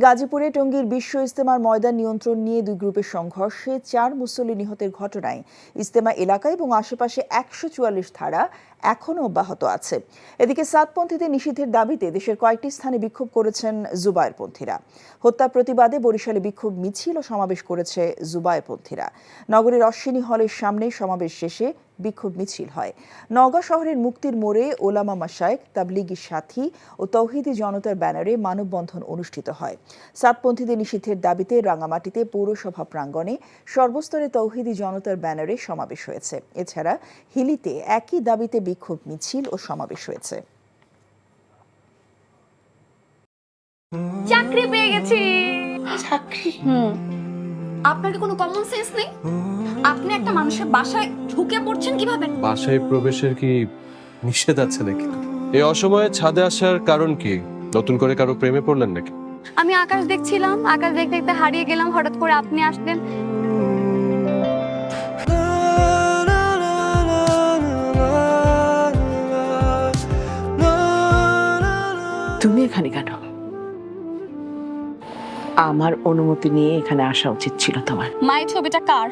গাজীপুরে টঙ্গীর বিশ্ব ইজতেমার ময়দান নিয়ন্ত্রণ নিয়ে দুই গ্রুপের সংঘর্ষে 4 মুসল্লি নিহতের ঘটনায় ইজতেমা এলাকা এবং আশেপাশে 144 ধারা এখনও অব্যাহত আছে। এদিকে সাতপন্থীদের নিষিদ্ধের দাবিতে দেশের কয়েকটি স্থানে বিক্ষোভ করেছেন জুবায়েরপন্থীরা। হত্যার প্রতিবাদে বরিশালে বিক্ষোভ মিছিল ও সমাবেশ করেছে জুবায়েরপন্থীরা। নগরের অশ্বিনী হলের সামনে সমাবেশ শেষে বিক্ষোভ মিছিল হয়। নওগাঁ শহরের মুক্তির মোড়ে ওলামা মাশায়েখ, তাবলিগি সাথী ও তৌহিদি জনতার ব্যানারে মানববন্ধন অনুষ্ঠিত হয়। সাতপন্থীদের নিষিদ্ধের দাবিতে রাঙামাটিতে পৌরসভা প্রাঙ্গণে সর্বস্তরে তৌহিদি জনতার ব্যানারে সমাবেশ হয়েছে। এছাড়া হিলিতে একই দাবিতে বিক্ষোভ মিছিল ও সমাবেশ হয়েছে। চাকরি পেয়ে গেছি। চাকরি? আপনার কি কোনো কমন সেন্স নেই? আপনি একটা মানুষের বাসায় ঢুকে পড়ছেন কিভাবে? বাসায় প্রবেশের কি নিষেধ আছে নাকি? এই অসময়ে ছাদে আসার কারণ কি? নতুন করে কারো প্রেমে পড়লেন নাকি? আমি আকাশ দেখছিলাম, আকাশ দেখতে দেখতে হারিয়ে গেলাম, হঠাৎ করে আপনি আসলেন। তুমি এখানে কেন? আমার অনুমতি নিয়ে এখানে আসা উচিত ছিল তোমার। মা, এই ছবিটা কার?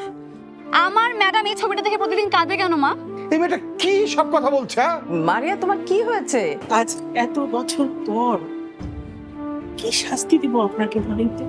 আমার ম্যাডাম এই ছবিটা দেখে প্রতিদিন কাঁদবে কেন মা? এই মেয়েটা কি সব কথা বলছে? মারিয়া, তোমার কি হয়েছে? আজ এত বছর পর কি শাস্তি দিব আপনাকে বলেন তো?